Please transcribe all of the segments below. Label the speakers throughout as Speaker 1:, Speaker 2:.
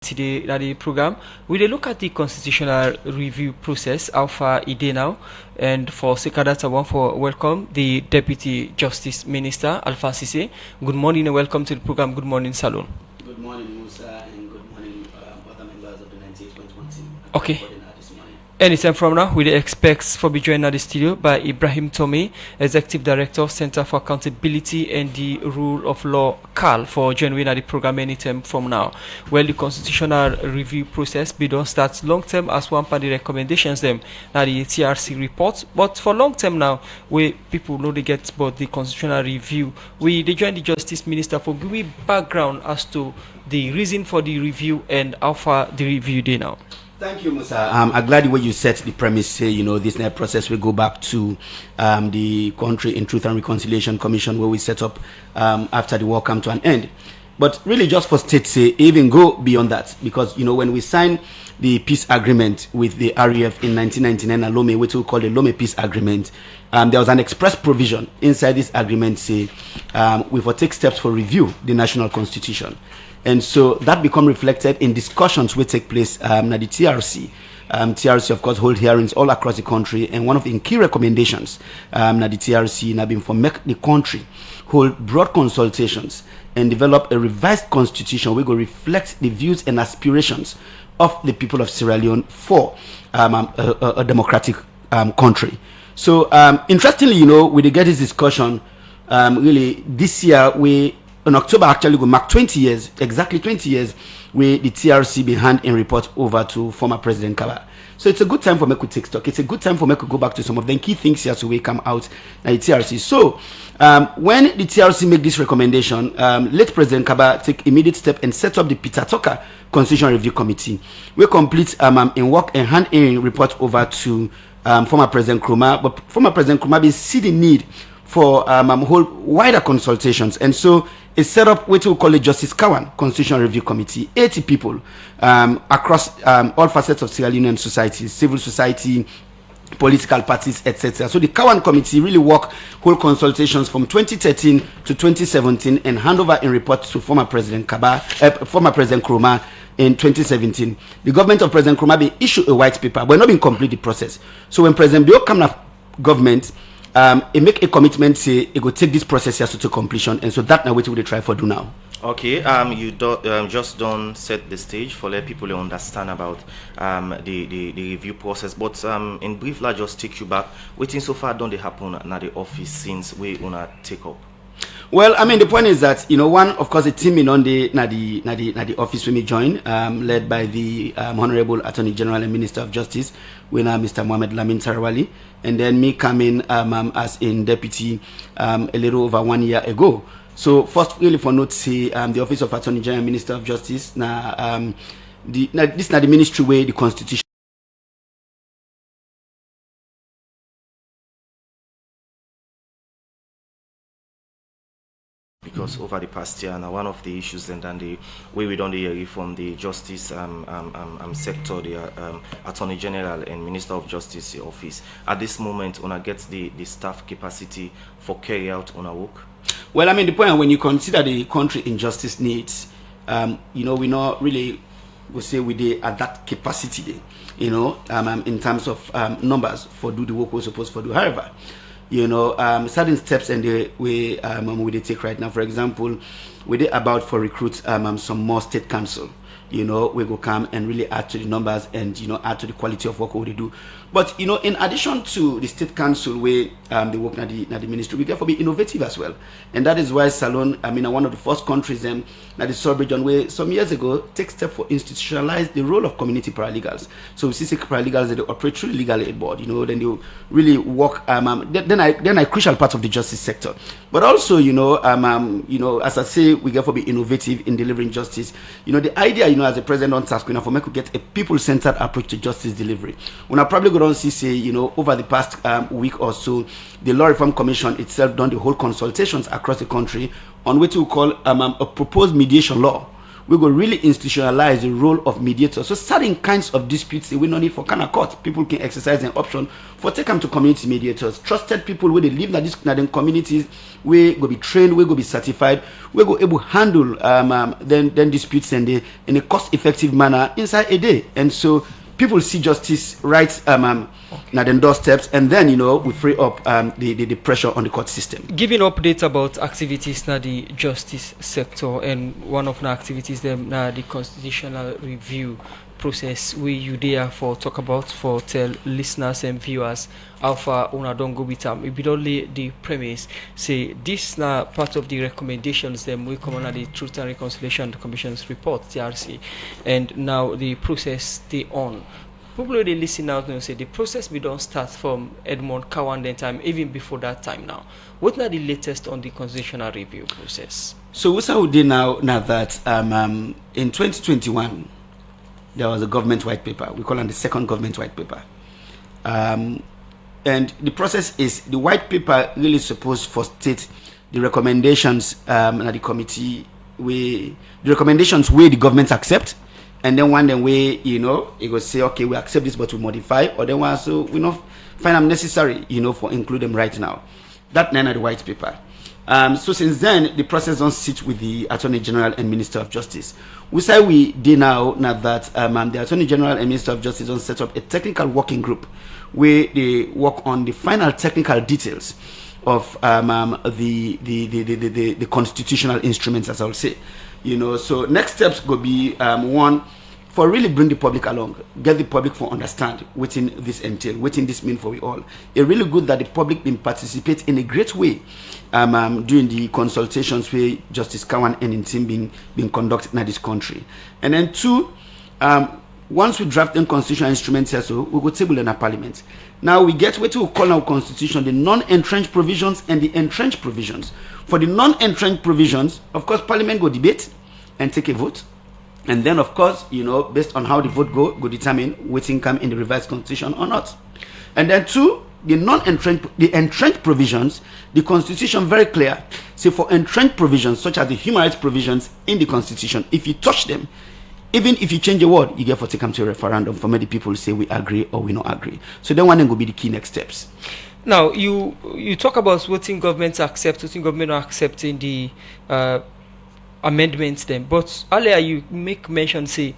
Speaker 1: today at the program, we will look at the constitutional review process, how far it is now, and for Sekadata, I want to welcome the Deputy Justice Minister, Alpha Sesay. Good morning and welcome to the program. Good morning, Salon.
Speaker 2: Good morning, Musa, and good morning, other members of the 98.1 team.
Speaker 1: Okay. Anytime from now, we expect for be joined at the studio by Ibrahim Tomei, Executive Director, Center for Accountability and the Rule of Law, CAL, for joining at the program anytime from now. Well, the constitutional review process be done start long term as one part of the recommendations them now the TRC report. But for long term now, we people know they get about the constitutional review. We they join the Justice Minister for giving background as to the reason for the review and how far the review day now.
Speaker 2: Thank you, Musa. I'm glad the way you set the premise, say, this process will go back to the Country in Truth and Reconciliation Commission where we set up after the war came to an end. But really just for states, say, even go beyond that. Because, when we signed the peace agreement with the RAF in 1999 at Lome, which we call the Lome Peace Agreement, there was an express provision inside this agreement, say, we will take steps for review the national constitution. And so that become reflected in discussions which take place at the TRC. TRC, of course, hold hearings all across the country. And one of the key recommendations at the TRC have been for make the country hold broad consultations and develop a revised constitution which will reflect the views and aspirations of the people of Sierra Leone for a democratic country. So, interestingly, we did get this discussion, really, this year, in October, actually, we mark 20 years, exactly 20 years, where the TRC be hand in report over to former President Kaba. So it's a good time for me to take stock. It's a good time for me to go back to some of the key things here so we come out at the TRC. So when the TRC make this recommendation, let President Kaba take immediate step and set up the Peter Tucker Constitutional Review Committee. We complete in work and hand in report over to former President Nkrumah. But former President Nkrumah be see the need for whole wider consultations, and so it's set up what we call the Justice Kawan Constitutional Review Committee. 80 people across all facets of Sierra Leonean society, civil society, political parties, etc. So the Kawan Committee really work whole consultations from 2013 to 2017 and hand over in report to former President Nkrumah in 2017. The government of President Nkrumah be issue a white paper, but not been complete the process. So when President Bio come up government, it make a commitment, say it will take this process here to completion, and so that now what we try for do now.
Speaker 3: Okay, you just don't set the stage for let people understand about the review process. But in brief, let's just take you back. Waiting so far don't they happen at the office since we wanna take up.
Speaker 2: Well, I mean, the point is that, one, of course, a team in on the office when we join, led by the Honorable Attorney General and Minister of Justice, winner Mr. Mohamed Lamin Tarawali, and then me coming as in deputy a little over 1 year ago. So first, really for note, say the Office of Attorney General and Minister of Justice, this is the ministry where the Constitution.
Speaker 3: Because over the past year, now one of the issues and then the way we don't hear from the justice sector, the Attorney General and Minister of Justice office. At this moment, when I get the staff capacity for carry out on our work.
Speaker 2: Well, I mean, the point when you consider the country injustice needs, we not really we say we did at that capacity, in terms of numbers for do the work we're supposed to do. However, certain steps and the way we take right now. For example, we did about for recruit some more state council. We go come and really add to the numbers and add to the quality of work we do. But in addition to the state council where they work at the ministry, we therefore be innovative as well. And that is why Salon, one of the first countries that the sub-region where some years ago take step for institutionalize the role of community paralegals. So we see paralegals they operate through the legal aid board, then they really work then a crucial part of the justice sector. But also, as I say, we therefore be innovative in delivering justice. The idea, as a president on task, for me to get a people-centered approach to justice delivery. When I probably go on see, say, over the past week or so, the Law Reform Commission itself done the whole consultations across the country on what we call a proposed mediation law, we go really institutionalize the role of mediators. So certain kinds of disputes we no need for kind of court. People can exercise an option for take them to community mediators. Trusted people where they live in these communities, we go be trained, we go be certified, we go able handle then disputes in a cost-effective manner inside a day. And so people see justice right na the doorsteps, and then we free up the pressure on the court system.
Speaker 1: Giving updates about activities na the justice sector, and one of the activities them na the constitutional review process we you there for talk about for tell listeners and viewers how far una don't go with them. If we don't lay the premise say this na part of the recommendations them we come on the Truth and Reconciliation Commission's report TRC, and now the process they on. People who they listen out and say the process we don't start from Edmund Kawanden time, even before that time now. What are the latest on the constitutional review process?
Speaker 2: So what we do now that in 2021 there was a government white paper. We call it the second government white paper. And the process is the white paper really supposed to state the recommendations that the committee the recommendations where the government accept. And then one then way, it will say, okay, we accept this, but we modify, or then one so we not find them necessary, for include them right now. That none of the white paper. So since then, the process don't sit with the Attorney General and Minister of Justice. We say we did now that the Attorney General and Minister of Justice don't set up a technical working group where they work on the final technical details of the constitutional instruments, as I'll say. So next steps will be one, for really bring the public along, get the public for understand what in this entail, what in this mean for we all. It's really good that the public been participate in a great way during the consultations where Justice Kawan and in team being conducted in this country. And then two, once we draft the constitutional instruments here, so we go table in a parliament. Now we get what we call our constitution the non-entrenched provisions and the entrenched provisions. For the non-entrenched provisions, of course, parliament go debate and take a vote. And then, of course, based on how the vote go determine waiting come in the revised constitution or not. And then two, the entrenched provisions, the constitution very clear. Say for entrenched provisions, such as the human rights provisions in the constitution, if you touch them, even if you change a word, you get for take them to a referendum for many people say we agree or we not agree. So then one then will be the key next steps.
Speaker 1: Now you talk about what in government accept, what in government are accepting the amendments then, but earlier you make mention say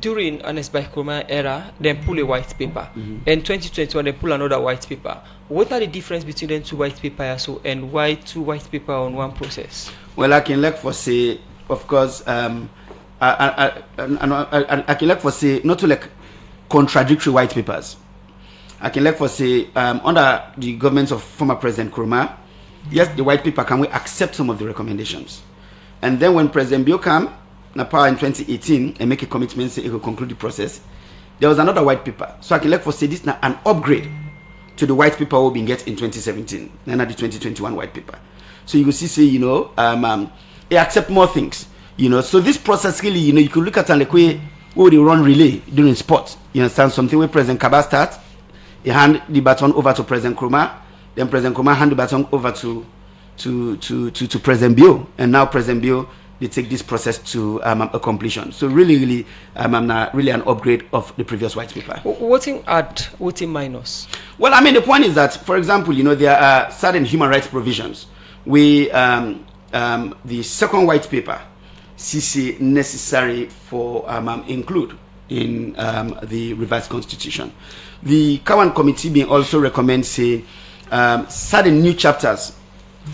Speaker 1: during Ernest Bai Koroma era then pull a white paper, and 2021 they pull another white paper. What are the difference between the two white papers and why two white paper on one process? Well,
Speaker 2: I can like for say, of course, I can like for say not to like contradictory white papers. I can like for say under the government of former President Koroma, yes, the white paper can we accept some of the recommendations, and then when President Bio came na power in 2018 and make a commitment say he will conclude the process, there was another white paper. So I can like for say this now an upgrade to the white paper we been get in 2017, then at the 2021 white paper. So you will see say they accept more things. So this process really, you could look at like way they run relay during sport. You understand something where President Kaba starts, he hand the baton over to President Koroma, then President Koroma hand the baton over to President Bio, and now President Bio they take this process to a completion. So really an upgrade of the previous white paper.
Speaker 1: What in add, what in minus?
Speaker 2: Well, I mean the point is that, for example, there are certain human rights provisions. The second white paper Sesay necessary for include in the revised constitution. The Kawan committee being also recommend say certain new chapters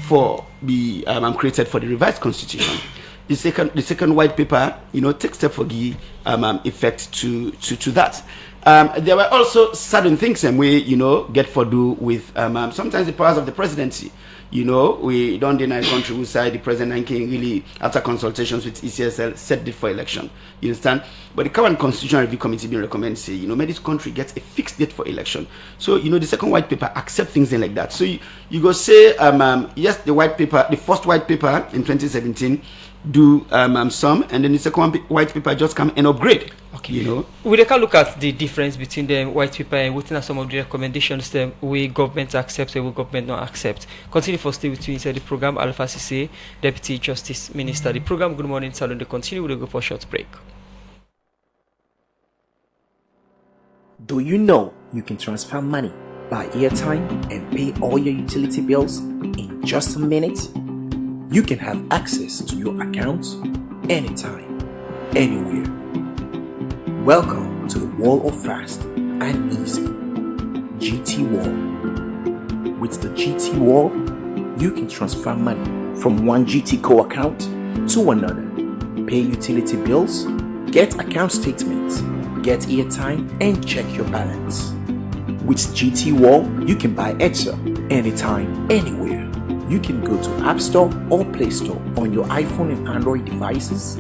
Speaker 2: for be created for the revised constitution. The second white paper, takes step for the effect to that. There were also certain things and we get for do with sometimes the powers of the presidency. We don't deny country who side the president can really, after consultations with ECSL, set date for election. You understand? But the current Constitutional Review Committee been recommend say, may this country get a fixed date for election. So, the second white paper accept things like that. So you go say, yes, the first white paper in 2017 do some, and then the second one, white people just come and upgrade.
Speaker 1: Okay.
Speaker 2: You know,
Speaker 1: we can look at the difference between the white people and within some of the recommendations that we government accept and we government not accept. Continue for stay with you inside the program. Alpha Sesay, Deputy Justice Minister. The program. Good morning, Salon. They continue. We'll go for a short break.
Speaker 4: Do you know you can transfer money, buy airtime, and pay all your utility bills in just a minute? You can have access to your account anytime, anywhere. Welcome to the world of fast and easy. GT Wall. With the GT Wall, you can transfer money from one GT Co account to another, pay utility bills, get account statements, get airtime, and check your balance. With GT Wall, you can buy Etsa anytime, anywhere. You can go to App Store or Play Store on your iPhone and Android devices,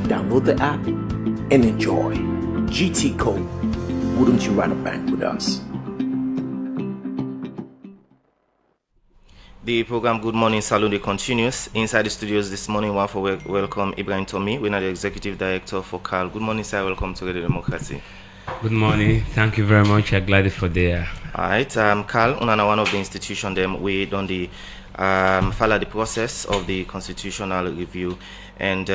Speaker 4: download the app, and enjoy. GT Co. Wouldn't you rather bank with us?
Speaker 3: The program Good Morning Salone continues. Inside the studios this morning, we want to welcome Ibrahim Tommy. We're the Executive Director for CAL. Good morning, sir. Welcome to Radio Democracy.
Speaker 5: Good morning. Thank you very much. I'm glad for there.
Speaker 3: All right. CAL, one of the institutions them we done the follow the process of the constitutional review, and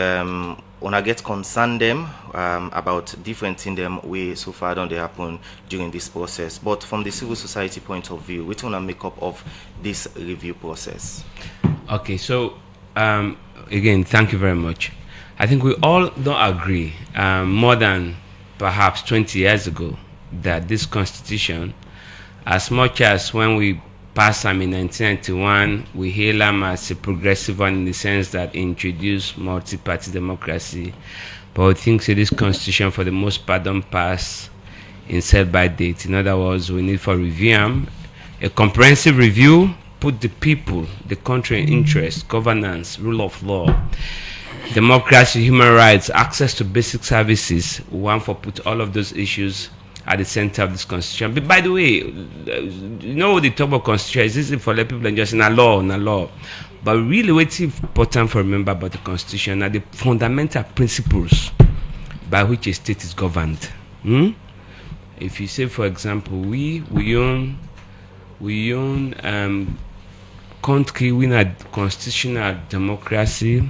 Speaker 3: when I get concerned them about different things them we so far don't they happen during this process. But from the civil society point of view, we want to make up of this review process.
Speaker 5: Okay, so again, thank you very much. I think we all don't agree more than perhaps 20 years ago that this constitution, as much as when we passed them in 1991, we hail them as a progressive one in the sense that introduced multi-party democracy. But we think this constitution, for the most part, don't pass in set-by date. In other words, we need for review, a comprehensive review, put the people, the country in interest, governance, rule of law, democracy, human rights, access to basic services. We want to put all of those issues at the center of this constitution. But by the way, you know what they talk about constitution is easy for people and just in a law. But really what's important for remember about the constitution are the fundamental principles by which a state is governed. If you say, for example, we own country, we have constitutional democracy.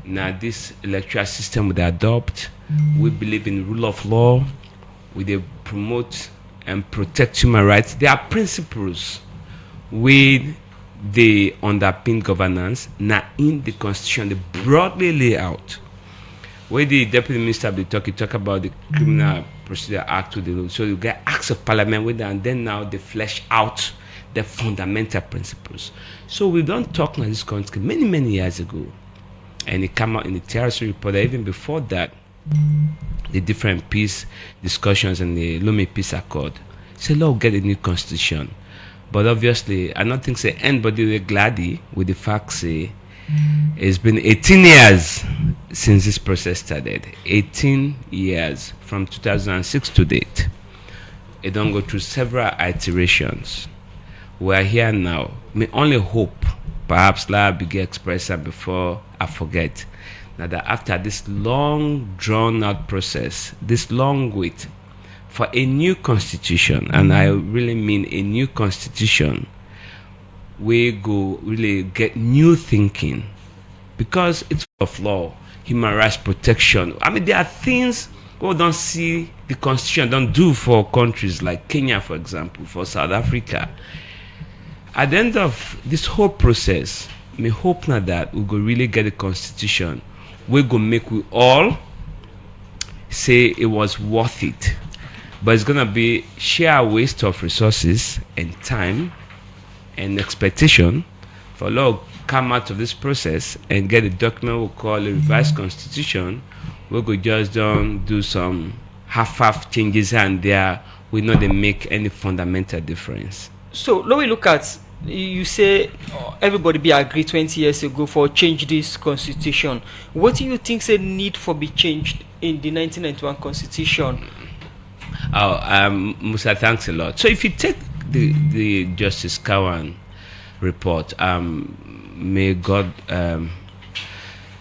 Speaker 5: Now this electoral system we adopt, we believe in rule of law. We promote and protect human rights. There are principles with the underpin governance. Now in the constitution, they broadly lay out. Where the deputy minister will talk about the Criminal Procedure Act with the law. So you get acts of parliament with that, and then now they flesh out the fundamental principles. So we don't talk in this country many years ago, and it came out in the terrorism report. Even before that, the different peace discussions and the Leone Peace Accord. Say, Lord, get a new constitution. But obviously, I don't think say anybody will gladly with the fact say it's been 18 years since this process started. 18 years from 2006 to date. It don't go through several iterations. We are here now. May only hope, perhaps like Big Expressor before I forget, now that after this long drawn out process, this long wait for a new constitution, and I really mean a new constitution, we go really get new thinking, because it's of law, human rights protection. I mean, there are things we don't see the constitution don't do for countries like Kenya, for example, for South Africa. At the end of this whole process, me hope now that we go really get a constitution. We go make we all say it was worth it. But it's gonna be sheer waste of resources and time and expectation for law come out of this process and get a document we call a revised constitution. We go just don't do some half changes and there we know they make any fundamental difference.
Speaker 1: So let me look at, you say everybody be agreed 20 years ago for change this constitution. What do you think say need for be changed in the 1991 constitution?
Speaker 5: Musa, thanks a lot. So if you take the Justice Kawan report, may God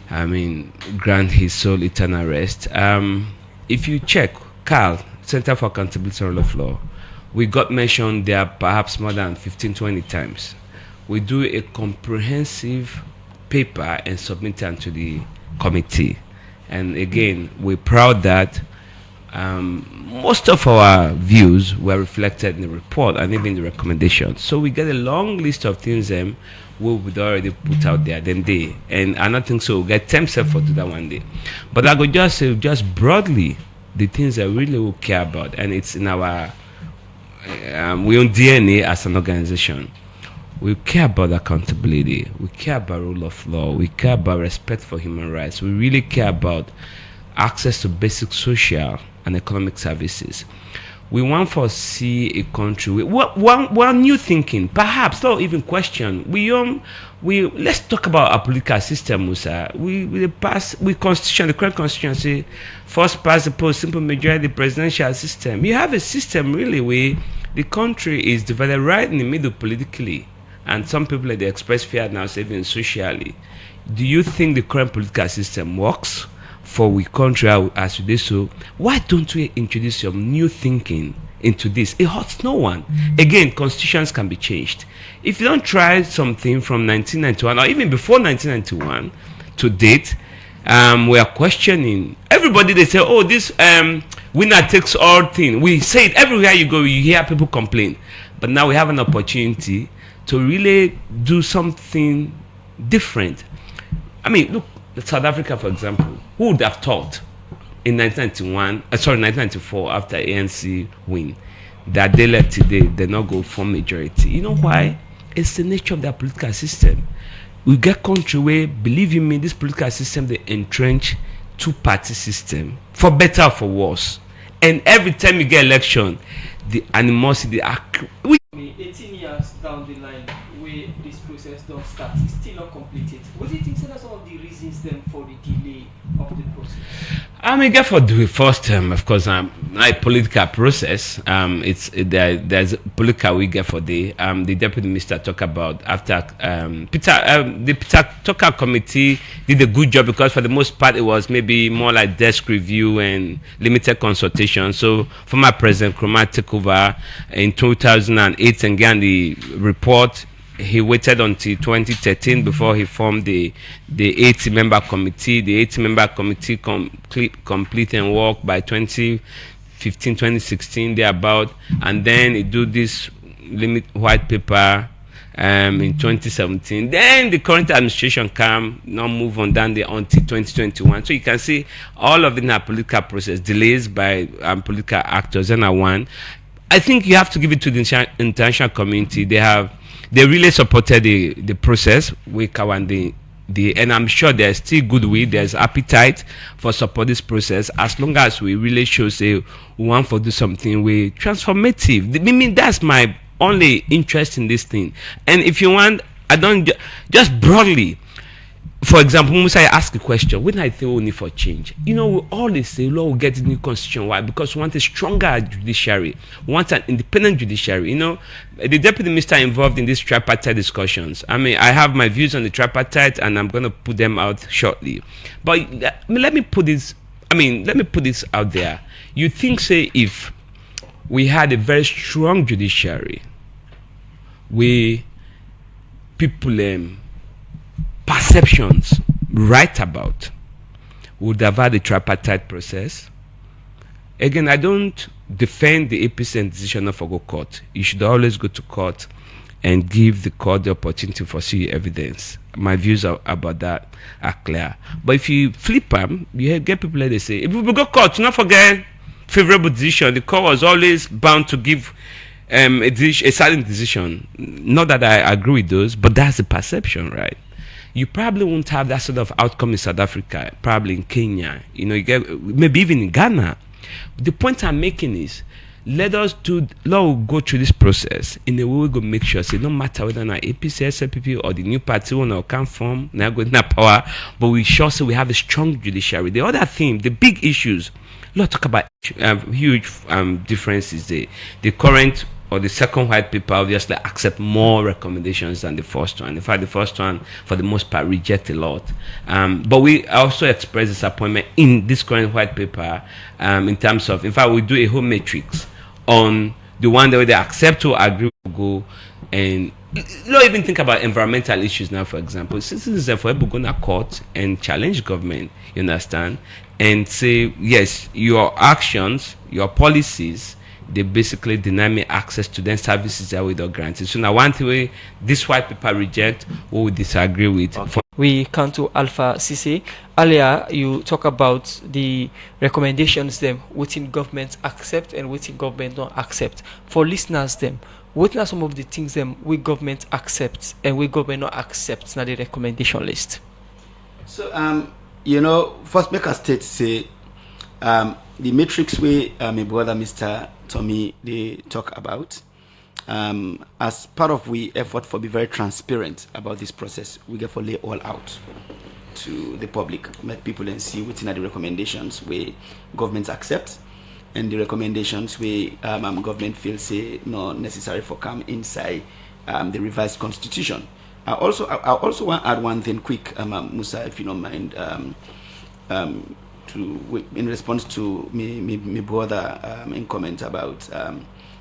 Speaker 5: grant his soul eternal rest. If you check CAL, Center for Accountability and Rule of Law, we got mentioned there perhaps more than 15-20 times. We do a comprehensive paper and submit it to the committee. And again, we're proud that most of our views were reflected in the report and even the recommendations. So we get a long list of things we would already put out there then day. And I don't think so we'll get 10 for to that one day. But I could just say just broadly the things that really will care about, and it's in our we own DNA as an organization. We care about accountability. We care about rule of law. We care about respect for human rights. We really care about access to basic social and economic services. We want to see a country with one new thinking, perhaps not even question. Let's talk about our political system, Musa. The current constitution say first past the post, simple majority, presidential system. You have a system really where the country is divided right in the middle politically, and some people they express fear now, even socially. Do you think the current political system works for we country as we do so? Why don't we introduce some new thinking into this? It hurts no one. Again, constitutions can be changed. If you don't try something from 1991 or even before 1991 to date, we are questioning everybody. They say, oh, this winner takes all thing. We say it everywhere you go, you hear people complain. But now we have an opportunity to really do something different. Look, South Africa, for example, who would have thought in 1994, after ANC win, that they left today, they not go for majority? You know why? It's the nature of their political system. We get country where, believe you me, this political system, they entrench two-party system, for better or for worse. And every time you get election, the animosity,
Speaker 1: 18 years down the line, where this process don't start, it's still not completed. What do you think are some of the reasons then for the delay of the process?
Speaker 5: Get for the first term, of course, a political process. There's political we get for the deputy minister talk about after the Peter Tucker committee did a good job, because for the most part it was maybe more like desk review and limited consultation. So former President Nkrumah took over in 2008 and got the report. He waited until 2013 before he formed the 80-member committee. The 80-member committee complete and work by 2015, 2016 thereabout, and then he do this limit white paper in 2017. Then the current administration come, not move on down there until 2021. So you can see all of the political process delays by political actors. And I think you have to give it to the international community. They really supported the process with and I'm sure there's still goodwill, there's appetite for support this process, as long as we really show we want to do something transformative. That's my only interest in this thing. And if you want, I don't just broadly. For example, Musa, I ask a question. When I think we need for change, we always say, Lord, we'll get a new constitution. Why? Because we want a stronger judiciary. We want an independent judiciary. The deputy minister involved in these tripartite discussions. I have my views on the tripartite, and I'm going to put them out shortly. But let me put this out there. You think, say, if we had a very strong judiciary, people perceptions right about would have had a tripartite process. Again, I don't defend the APC decision not for go court. You should always go to court and give the court the opportunity for see evidence. My views about that are clear. But if you flip them, you get people like they say, if we go court, not forget favorable decision. The court was always bound to give a silent decision. Not that I agree with those, but that's the perception, right? You probably won't have that sort of outcome in South Africa, probably in Kenya, you get maybe even in Ghana. The point I'm making is, let us go through this process in a way we go make sure, no matter whether not APC, SLPP, or the new party will not come from, now going to power, but we sure say we have a strong judiciary. The other thing, the big issues, let's talk about huge differences. The current or the second white paper obviously accept more recommendations than the first one. In fact, the first one, for the most part, reject a lot. But we also express disappointment in this current white paper in terms of, in fact, we do a whole matrix on the one that they accept or agree to go, and not even think about environmental issues now, for example. Citizens are forever going to court and challenge government, you understand, and say, yes, your actions, your policies, they basically deny me access to them services that we don't grant it. So now one thing this white paper reject, we disagree with.
Speaker 1: Okay. We come to Alpha Sesay. Earlier, you talk about the recommendations them within government accept and within government don't accept. For listeners them, what are some of the things them we government accepts and we government not accepts now the recommendation list?
Speaker 2: So first make a state say the matrix way my brother Mr. Tommy they talk about as part of we effort for be very transparent about this process, we get for lay all out to the public, make people and see within the recommendations where governments accept and the recommendations where government feels say not necessary for come inside the revised constitution. I also want to add one thing quick, Musa, if you don't mind, in response to me brother in comment about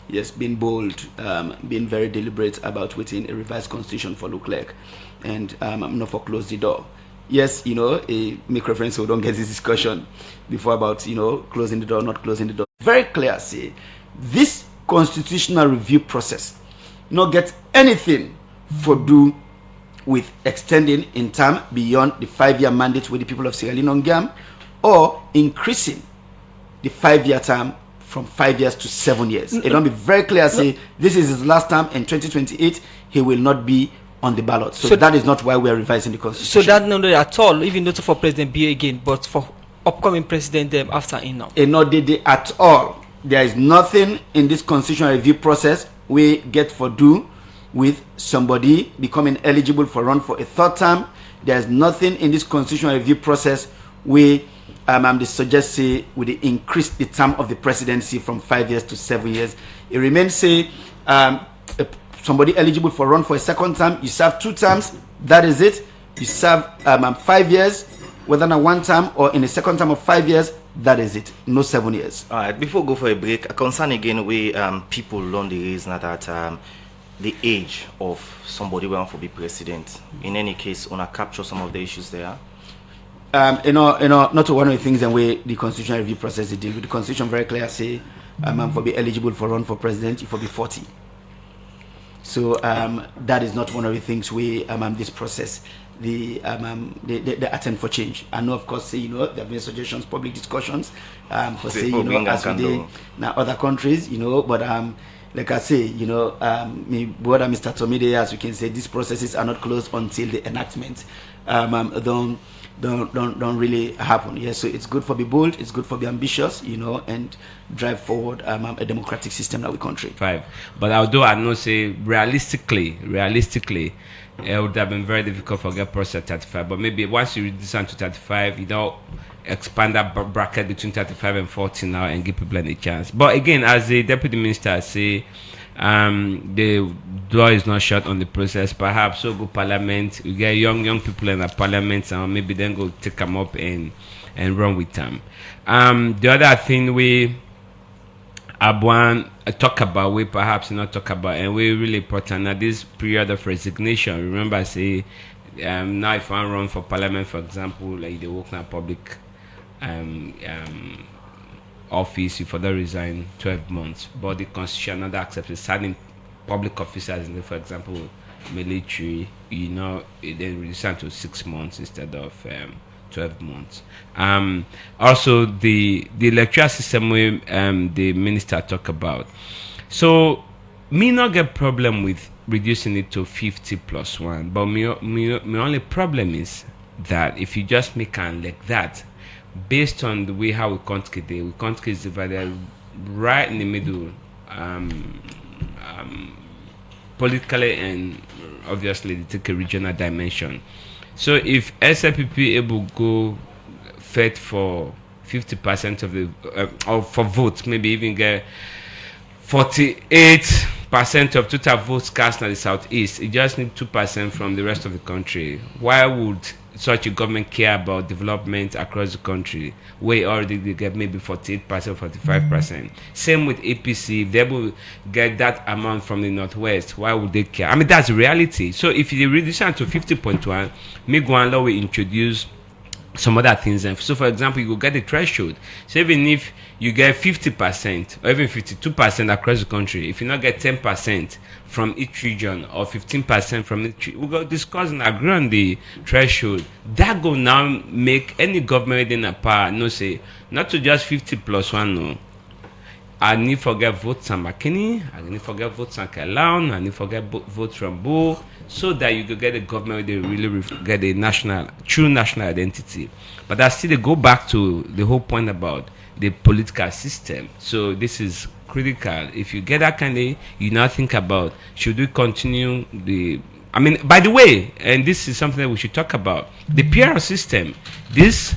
Speaker 2: yes, being bold, being very deliberate about within a revised constitution for look like, and not for close the door. Yes, make reference so we don't get this discussion before about closing the door, not closing the door. Very clear, say this constitutional review process not get anything for do with extending in term beyond the 5-year mandate with the people of Sierra Leone Gam, or increasing the 5-year term from 5 years to 7 years. It don't be very clear, say this is his last term in 2028, he will not be on the ballot. So that is not why we are revising the constitution.
Speaker 1: So that not at all, even not for President B again, but for upcoming president them after in now.
Speaker 2: Not they at all. There is nothing in this constitutional review process we get for do with somebody becoming eligible for run for a third term. There is nothing in this constitutional review process we they suggest say we increase the term of the presidency from 5 years to 7 years. It remains say somebody eligible for run for a second term, you serve 2 terms, that is it. You serve 5 years, whether in one term or in a second term of 5 years, that is it. No 7 years.
Speaker 3: All right, before we go for a break, a concern again we people learn the reason that the age of somebody who want to be president. In any case, wanna capture some of the issues there.
Speaker 2: Not one of the things and way the constitutional review process they deal with. The constitution very clear say for be eligible for run for president, you for be 40. So that is not one of the things we this process the attempt for change. I know of course say there have been suggestions, public discussions for say as we did now other countries, but like I say, me brother Mr. Tomide, as we can say, these processes are not closed until the enactment don't really happen. Yes, so it's good for be bold, it's good for be ambitious, and drive forward a democratic system in our country.
Speaker 5: 5, but although I know say realistically, it would have been very difficult for get process 35. But maybe once you reduce down to 35, expand that bracket between 35 and 40 now and give people a chance. But again, as the deputy minister say, the door is not shut on the process. Perhaps so go parliament, we get young people in the parliament, and maybe then go take them up and run with them. The other thing we talk about, we perhaps not talk about, and we really important now this period of resignation. Remember, I say now if I run for parliament, for example, like they work in public office, you further resign 12 months. But the constitution not accepts certain public officers, for example, military, then reduce to 6 months instead of 12 months. Also, the electoral system we the minister talk about. So, me not get problem with reducing it to 50 plus 1, but my only problem is that if you just make it like that, based on the way how we country is divided right in the middle, politically and obviously they take a regional dimension. So if SLPP able go fight for 50% of the or for votes, maybe even get 48 percent of total votes cast in the southeast. It just need 2% from the rest of the country. Why would such a government care about development across the country where already they get maybe 48%, 45%? Same with APC. If they will get that amount from the northwest, why would they care? I mean, that's reality. So if you reduce it to 50.1, Miguan Law will introduce some other things. So for example, you will get a threshold. So even if you get 50% or even 52% across the country, if you not get 10% from each region or 15% from each, we go discuss and agree on the threshold. That go now make any government in a power no say not to just 50 plus 1 no. I need forget votes on McKinney, I need forget votes on Leone, I need forget votes from Bo, so that you could get a government where they really get a true national identity. But that still they go back to the whole point about the political system. So this is critical. If you get that kind of, you now think about, should we continue the, I mean, by the way, and this is something that we should talk about, the PR system. This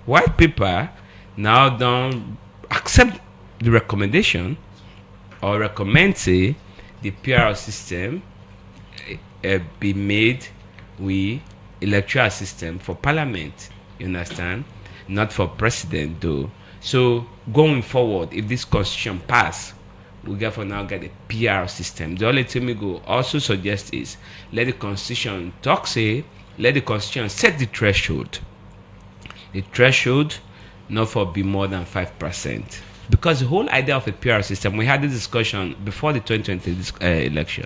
Speaker 5: white paper now don't accept the recommendation or recommend say the PR system be made with electoral system for parliament, you understand, not for president though. So going forward, if this constitution pass, we therefore now get a PR system. The only thing we go also suggest is let the constitution let the constitution set the threshold not for be more than 5%. Because the whole idea of a PR system, we had this discussion before the 2020 election.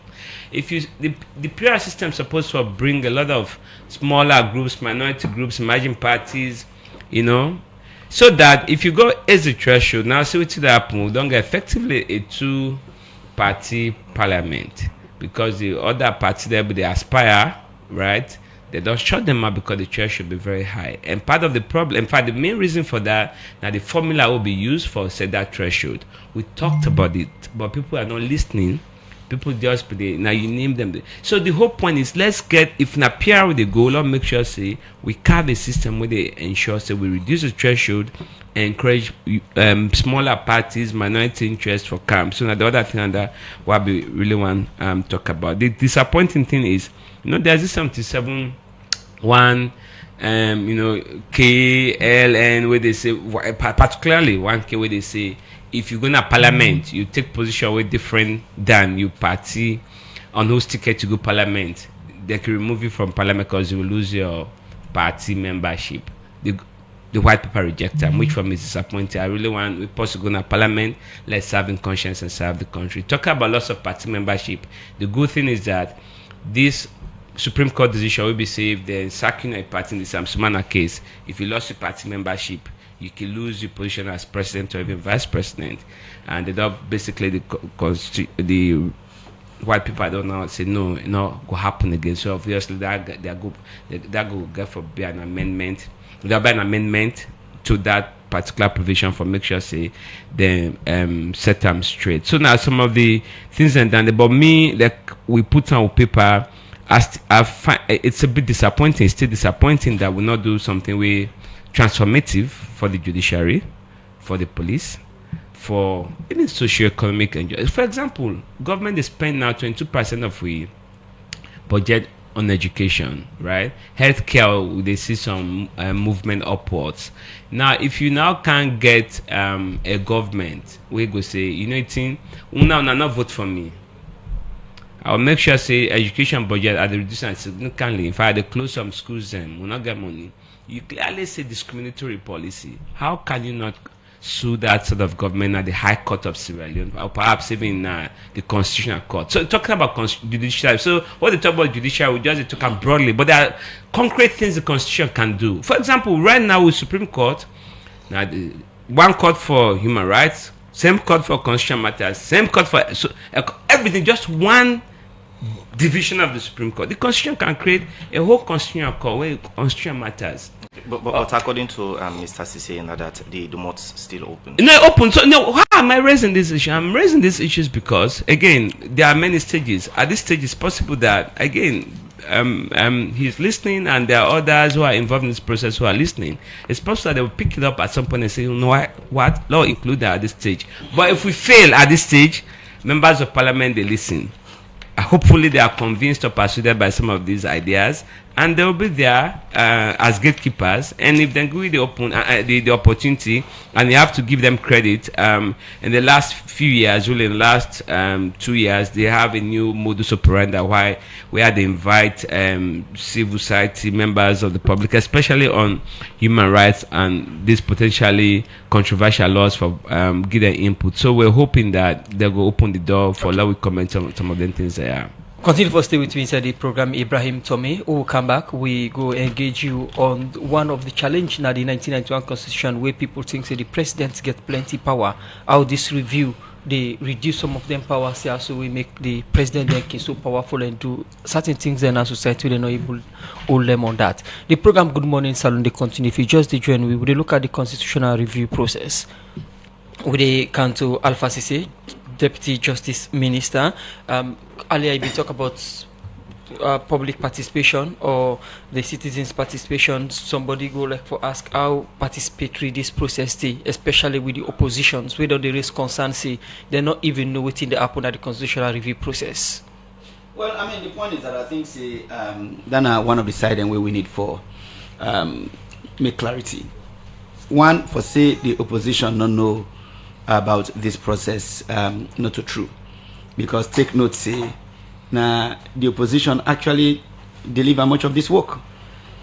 Speaker 5: If the PR system is supposed to bring a lot of smaller groups, minority groups, emerging parties, you know, so that if you go as a threshold, now see what happen, we don't get effectively a 2-party parliament, because the other party there, they aspire, right? They don't shut them up because the threshold should be very high. And part of the problem, in fact, the main reason for that, now the formula will be used for say that threshold. We talked about it, but people are not listening. People just now you name them. So the whole point is, let's get, if na PR with the goal, let's make sure say we carve a system where they ensure say we reduce the threshold and encourage smaller parties, minority interest for camp. So now the other thing that what we really want talk about. The disappointing thing is, you know, there's this 77 one KLN where they say, particularly 1K where they say, if you go to parliament, you take position way different than your party on whose ticket to go parliament. They can remove you from parliament because you will lose your party membership. The white paper reject them, which for me is disappointing. I really want we possibly go to parliament, let's serve in conscience and serve the country. Talk about loss of party membership. The good thing is that this Supreme Court decision will be saved. Then sacking a party in the Sam Sumana case, if you lost your party membership, you can lose your position as president or even vice president. And they don't basically the white people don't know say no, it not go happen again. So obviously that go get for be an amendment. There'll be an amendment to that particular provision for make sure say they set them straight. So now some of the things and done, but me like we put on paper. I find it's a bit disappointing. It's still disappointing that we not do something we transformative for the judiciary, for the police, for even socio-economic and for example, government is spending now 22% of we budget on education, right? Healthcare, they see some movement upwards. Now, if you now can't get a government, we go say, you know, it's not vote for me. I'll make sure say education budget are reducing significantly. In fact, they close some schools and will not get money. You clearly say discriminatory policy. How can you not sue that sort of government at the High Court of Sierra Leone, or perhaps even the Constitutional Court? So talking about judiciary. So what they talk about judiciary, we just talk about broadly, but there are concrete things the Constitution can do. For example, right now with Supreme Court, now one court for human rights, same court for constitutional matters, same court for everything, just one division of the Supreme Court. The Constitution can create a whole constitutional court where constitutional matters.
Speaker 3: But according to Mr. Sesay, that the moat's still open.
Speaker 5: No, open. So no, why am I raising this issue? I'm raising these issues because again, there are many stages. At this stage, it's possible that again, he's listening, and there are others who are involved in this process who are listening. It's possible that they will pick it up at some point and say, you know what, law include that at this stage. But if we fail at this stage, members of parliament, they listen. Hopefully they are convinced or persuaded by some of these ideas, and they will be there as gatekeepers. And if they give the opportunity, and you have to give them credit, in the last few years, really in the last 2 years, they have a new modus operandi where they invite civil society members of the public, especially on human rights and these potentially controversial laws, for give their input. So we're hoping that they will open the door for let we comment on some of the things there.
Speaker 1: Continue to stay with me inside the program. Ibrahim Tommy, who will come back. We go engage you on one of the challenge in the 1991 constitution, where people think say the president get plenty power. How this review, they reduce some of them powers here, so we make the president then so powerful and do certain things in our society. They're not able to hold them on that. The program Good Morning Salon, they continue. If you just join, we will look at the constitutional review process. We come to Alpha Sesay, Deputy Justice Minister. Earlier we talk about public participation or the citizens' participation. Somebody go like for ask how participatory this process is, especially with the oppositions, whether they raise concerns, say they not even know what they happen at the constitutional review process.
Speaker 2: Well, I mean, the point is that I think say then one of the side and where we need for make clarity. One, for say the opposition don't know about this process, not so true, because take note, say now the opposition actually deliver much of this work.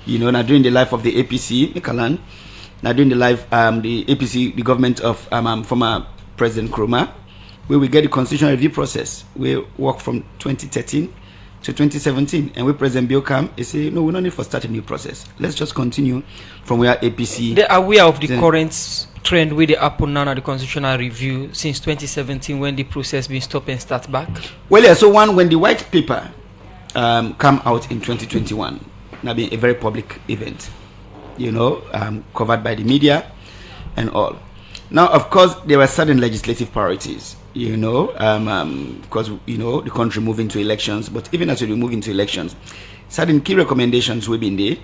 Speaker 2: You know, now during the life of the APC, Mikalan, now during the life the APC, the government of former President Nkrumah, where we get the constitutional review process. We work from 2013 to 2017, and we President Bill come, he say no, we don't need for start a new process. Let's just continue from where APC.
Speaker 1: They are aware of the current trend where they happen now at the constitutional review since 2017, when the process been stopped and start back.
Speaker 2: Well, yeah. So when the white paper come out in 2021, now being a very public event, you know, covered by the media and all. Now, of course, there were certain legislative priorities, you know, because you know the country moving to elections. But even as we move into elections, certain key recommendations will be in there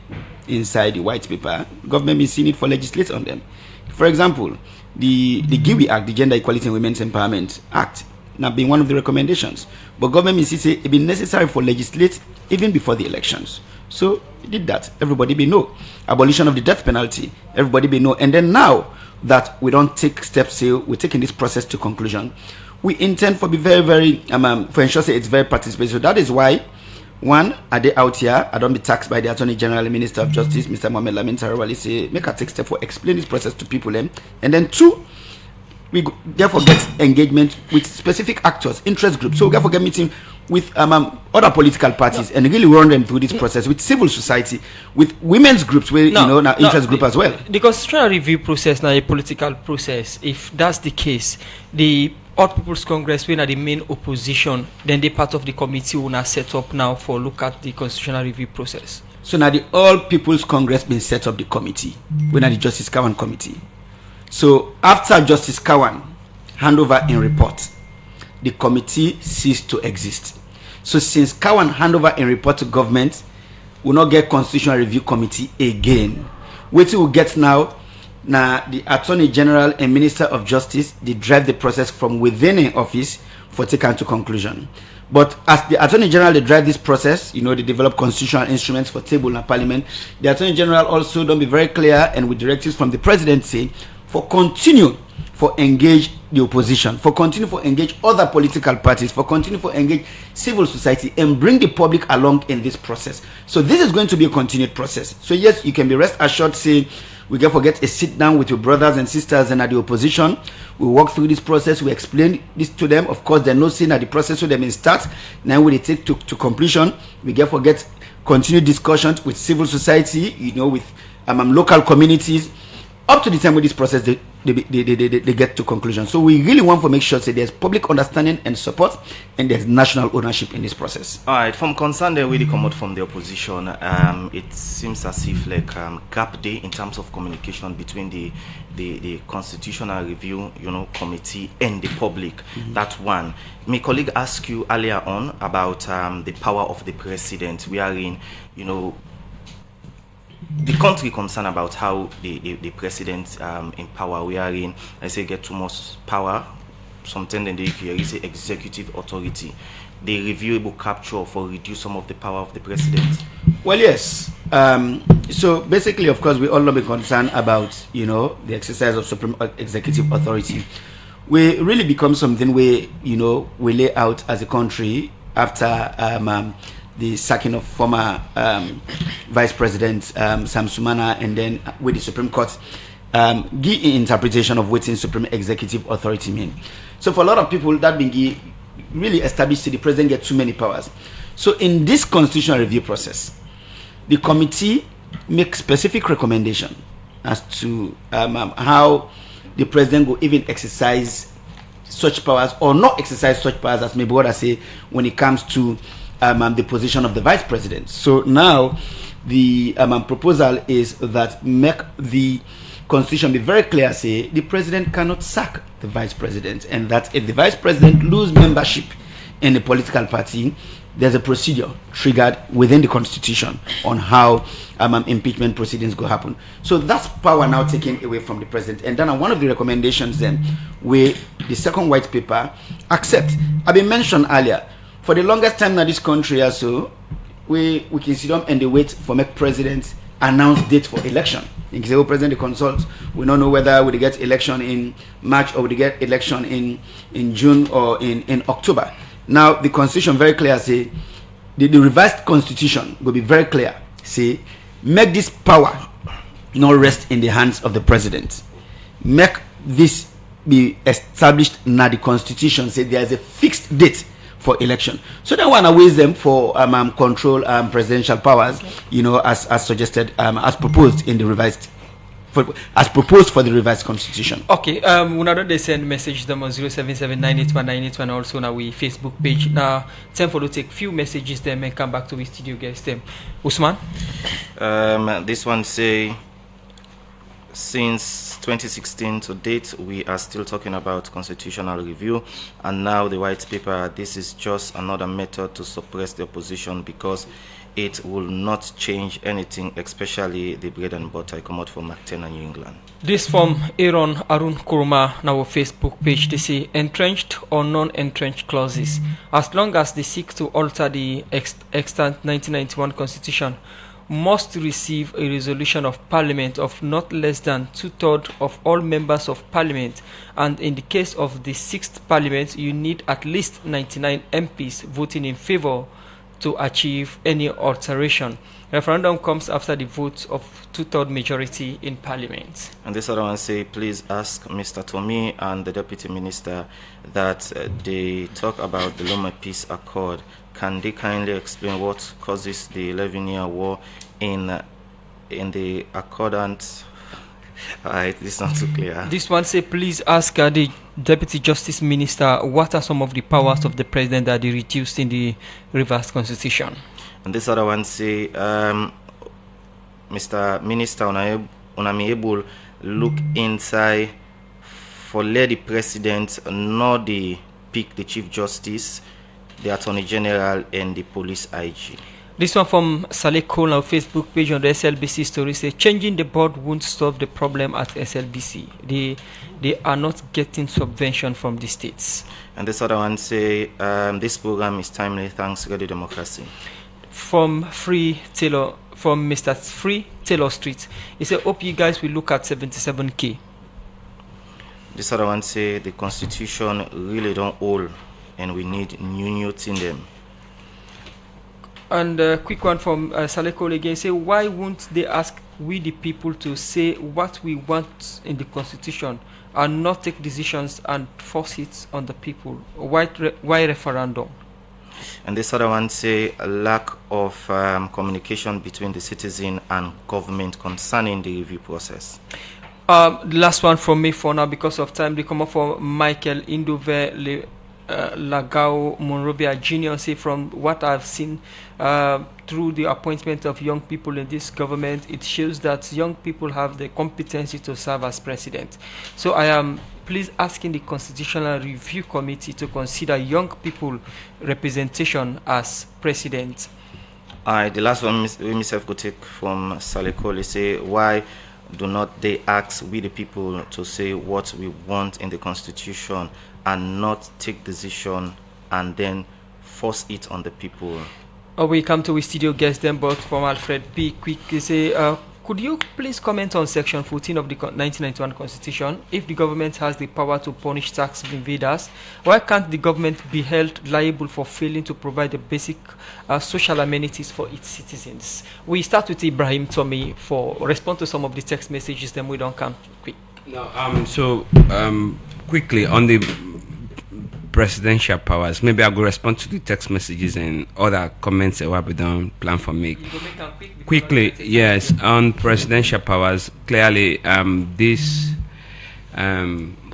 Speaker 2: inside the white paper. Government is seeing it for legislate on them. For example, the GIWI Act, the Gender Equality and Women's Empowerment Act, now being one of the recommendations. But government is say it be necessary for legislate even before the elections. So it did that. Everybody be know. Abolition of the death penalty. Everybody be know. And then now that we don't take steps, say we're taking this process to conclusion, we intend for be very, very for ensure say it's very participatory. So that is why, one, are they out here? I don't be taxed by the Attorney General and Minister of Justice, Mr. Mohamed Lamin Tarawali, say make a take step for explain this process to people. And then two, we therefore get engagement with specific actors, interest groups. So we therefore get meeting with other political parties and really run them through this process with civil society, with women's groups, where now interest group as well.
Speaker 1: The constitutional review process now a political process. If that's the case, the All People's Congress, when are the main opposition, then they part of the committee will now set up now for look at the constitutional review process.
Speaker 2: So now the All People's Congress been set up the committee, when are the Justice Kawan committee. So after Justice Kawan handover in report, the committee ceased to exist. So since Kawan handover in report to government, will not get constitutional review committee again. What we will get now the Attorney General and Minister of Justice, they drive the process from within an office for taken to conclusion. But as the Attorney General, they drive this process, you know, they develop constitutional instruments for table in Parliament. The Attorney General also don't be very clear and with directives from the presidency for continue for engage the opposition, for continue for engage other political parties, for continue for engage civil society and bring the public along in this process. So this is going to be a continued process. So yes, you can be rest assured, say we can forget a sit down with your brothers and sisters and at the opposition. We walk through this process, we explain this to them. Of course, they're not saying that the process so they may start. Now we take to completion. We can forget continued discussions with civil society, you know, with local communities, up to the time with this process they get to conclusion. So we really want to make sure that there's public understanding and support and there's national ownership in this process.
Speaker 3: All right, from concern they really come out from the opposition, it seems as if like gap day in terms of communication between the constitutional review, you know, committee and the public. That one. My colleague asked you earlier on about the power of the president. We are in, you know, the country concerned about how the president in power we are in, I say, get too much power something in the executive authority, the reviewable capture for reduce some of the power of the president?
Speaker 2: Well, yes. So basically, of course, we all be concerned about, the exercise of supreme executive authority. We really become something we lay out as a country after the sacking of former Vice President Sam Sumana, and then with the Supreme Court give interpretation of what in supreme executive authority mean. So for a lot of people, that being really established the president get too many powers. So in this constitutional review process, the committee makes specific recommendation as to how the president will even exercise such powers or not exercise such powers, as maybe what I say, when it comes to the position of the vice president. So now the proposal is that make the constitution be very clear, say the president cannot sack the vice president, and that if the vice president lose membership in a political party, there's a procedure triggered within the constitution on how impeachment proceedings go happen. So that's power now taken away from the president. And then one of the recommendations then, where the second white paper accept, I've been mentioned earlier, for the longest time now this country also, we can sit down and they wait for make president announce date for election. You can say, president, they consult. We don't know whether we get election in March or we get election in June or in October. Now the constitution very clear say the revised constitution will be very clear, say make this power not rest in the hands of the president. Make this be established now. The constitution say there is a fixed date for election. So they want to waste them for control presidential powers, as suggested, as proposed in the revised. As proposed for the revised constitution.
Speaker 1: Okay, when they send message them on 077981981, also on our Facebook page. Now, time for to take few messages them and come back to the studio guest them. Usman?
Speaker 3: This one say, since 2016 to date, we are still talking about constitutional review, and now the white paper, this is just another method to suppress the opposition because it will not change anything, especially the bread and butter. I come out from McTenna, New England. This
Speaker 1: from Aaron Arun Kuruma, on our Facebook page. They say entrenched or non-entrenched clauses, as long as they seek to alter the extant 1991 constitution, must receive a resolution of parliament of not less than 2/3 of all members of parliament, and in the case of the 6th parliament, you need at least 99 MPs voting in favor to achieve any alteration. Referendum comes after the vote of 2/3 majority in parliament.
Speaker 3: And this other one say, please ask Mr. Tommy and the deputy minister that they talk about the Loma Peace Accord. Can they kindly explain what causes the 11-year war in the accordant? Alright, this is not too clear.
Speaker 1: This one say, please ask the Deputy Justice Minister what are some of the powers of the president that they reduced in the revised constitution.
Speaker 3: And this other one say, Mr. Minister, unami able look inside for let the president not the pick the Chief Justice, the Attorney General, and the Police IG.
Speaker 1: This one from Saleh Cole on Facebook page on the SLBC story says changing the board won't solve the problem at SLBC. They are not getting subvention from the states.
Speaker 3: And this other one say this program is timely, thanks Radio Democracy.
Speaker 1: From Mr. Free Taylor Street, he said hope you guys will look at 77K.
Speaker 3: This other one say the constitution really don't hold and we need new thing them.
Speaker 1: And a quick one from Saleko again, say why won't they ask we the people to say what we want in the constitution and not take decisions and force it on the people? Why referendum?
Speaker 3: And this other one say a lack of communication between the citizen and government concerning the review process.
Speaker 1: The last one from me for now because of time. They come up for Michael Indove Lagao Monrovia Jr. say from what I've seen through the appointment of young people in this government, it shows that young people have the competency to serve as president. So I am please asking the Constitutional Review Committee to consider young people representation as president.
Speaker 3: The last one we myself could take from Saleh Cole say why do not they ask we the people to say what we want in the constitution and not take decision and then force it on the people?
Speaker 1: We come to a studio guest then, but from Alfred B. Quick, he say, could you please comment on Section 14 of the 1991 Constitution? If the government has the power to punish tax invaders, why can't the government be held liable for failing to provide the basic social amenities for its citizens? We start with Ibrahim Tommy for respond to some of the text messages, then we don't come quick.
Speaker 5: No, quickly on the presidential powers, maybe I'll go respond to the text messages and other comments that we don't plan for me. Quickly, yes, on presidential powers, clearly this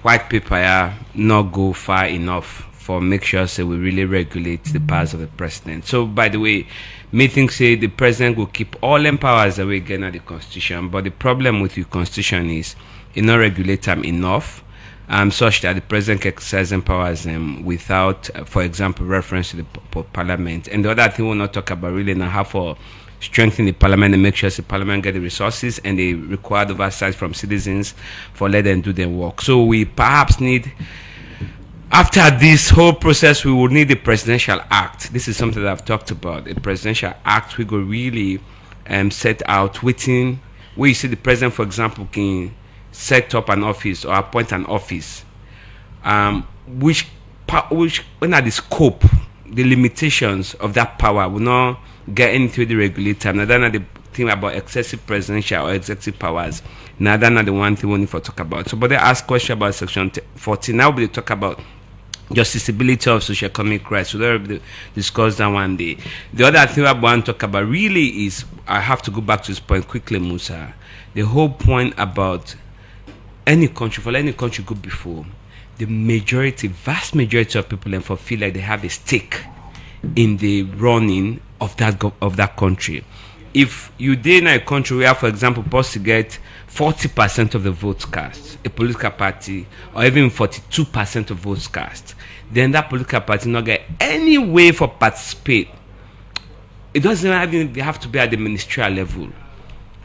Speaker 5: white paper not go far enough for make sure so we really regulate the powers of the president. So by the way, me think say the president will keep all them powers that we get in the constitution, but the problem with the constitution is it not regulate them enough. Such that the president exercising powers without, for example, reference to the parliament. And the other thing we'll not talk about really now how for strengthen the parliament and make sure the parliament get the resources and the required oversight from citizens for let them do their work. So we perhaps need, after this whole process, we will need a presidential act. This is something that I've talked about. A presidential act we go really set out within where you see the president, for example, can set up an office or appoint an office, which when at the scope, the limitations of that power will not get into the regulator. Now that's not the thing about excessive presidential or executive powers. Now that's not the one thing we need to talk about. So, but they ask question about Section 14. Now we talk about justiciability of socio-economic rights. We'll discuss that one day. The other thing I want to talk about really is, I have to go back to this point quickly, Musa. The whole point about any country, for any country go before, the majority, vast majority of people and for feel like they have a stake in the running of that country. If you did in a country where, for example, supposed to get 40% of the votes cast, a political party, or even 42% of votes cast, then that political party not get any way for participate. It doesn't even have to be at the ministerial level.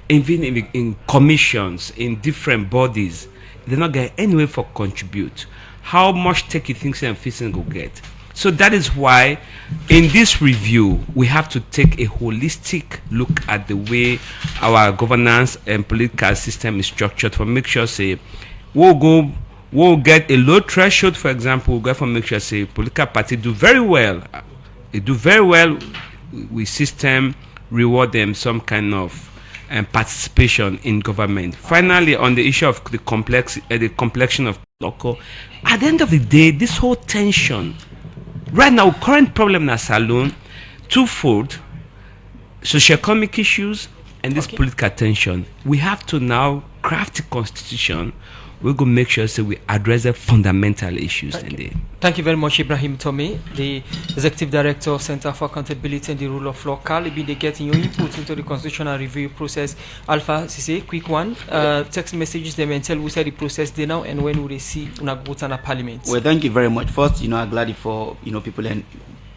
Speaker 5: Even in commissions, in different bodies, they're not getting any way for contribute. How much take you think St. Vincent will get? So that is why in this review, we have to take a holistic look at the way our governance and political system is structured for make sure, say, we'll get a low threshold, for example, we'll go for make sure, say, political party do very well. They do very well, we system reward them some kind of participation in government. Finally, on the issue of the complexion of local, at the end of the day, this whole tension, right now, current problem in Salon, twofold, socio-economic issues and this political tension. We have to now craft a constitution. We're going to make sure so we address the fundamental issues.
Speaker 1: Thank you very much, Ibrahim Tommy, the Executive Director of Center for Accountability and the Rule of Law. Carl, be getting your input into the constitutional review process. Alpha, Sesay, quick one. Text messages them and tell who said the process they now and when will they see una vote on a parliament.
Speaker 2: Well, thank you very much. First, I'm glad for people and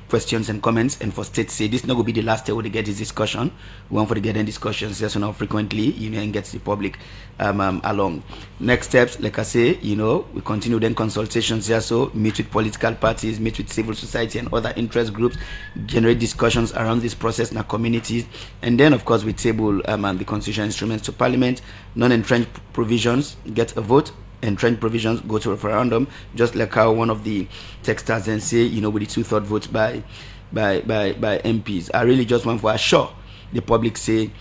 Speaker 2: questions and comments, and for state say this not going to be the last day we get this discussion. We want for the getting discussions just now frequently, and gets the public along. Next steps, like I say, we continue then consultations here, so meet with political parties, meet with civil society and other interest groups, generate discussions around this process in our communities, and then of course we table the constitutional instruments to parliament. Non-entrenched provisions get a vote. Entrenched provisions go to referendum, just like how one of the texters then say, with the 2/3 votes by MPs. I really just want for assure the public say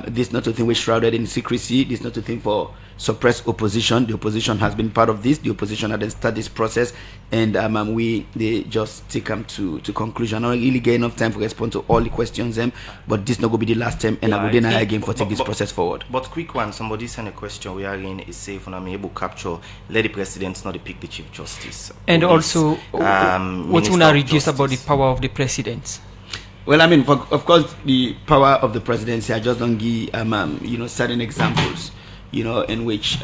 Speaker 2: this not a thing which shrouded in secrecy. This not a thing for suppress opposition. The opposition has been part of this. The opposition had then started this process, and they just take them to conclusion. I don't really get enough time to respond to all the questions, but this not going to be the last time, and I will then again for take this process forward.
Speaker 3: But quick one, somebody sent a question. We are in a safe and I'm able to capture. Let the president not pick the chief justice.
Speaker 1: And also, what will reduce about the power of the president?
Speaker 2: Well, of course, the power of the presidency. I just don't give certain examples. In which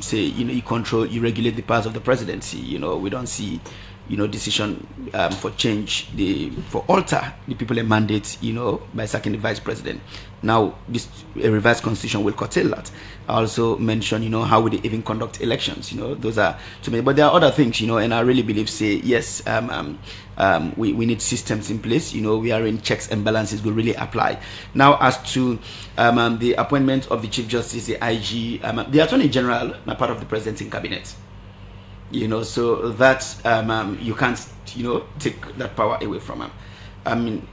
Speaker 2: say you regulate the powers of the presidency. We don't see decision for change, for alter the people a mandate, by sacking the vice president. Now, this a revised constitution will curtail that. I also mentioned, how would they even conduct elections? Those are to me. But there are other things, and I really believe, say, yes, we need systems in place. We are in checks and balances will really apply. Now, as to the appointment of the Chief Justice, the IG, the Attorney General, are part of the President's in cabinet. So that you can't, take that power away from him.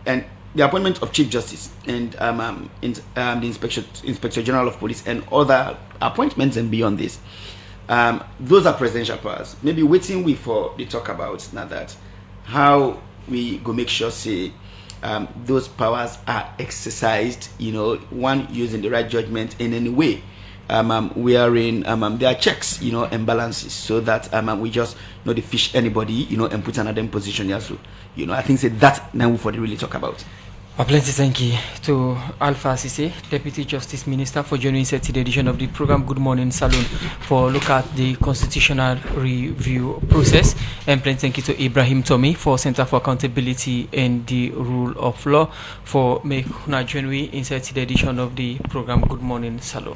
Speaker 2: And the appointment of Chief Justice and the Inspector General of Police and other appointments and beyond this, those are presidential powers. Maybe waiting we for the talk about now that how we go make sure say those powers are exercised. One using the right judgment in any way. We are in there are checks, and balances, so that we just know the fish anybody, and put another position here. So, I think that now for the really talk about.
Speaker 1: A plenty thank you to Alpha Sesay, Deputy Justice Minister, for joining the edition of the program Good Morning Saloon for look at the constitutional review process, and plenty thank you to Ibrahim Tommy for Center for Accountability and the Rule of Law for make una join we inside the edition of the program Good Morning Saloon.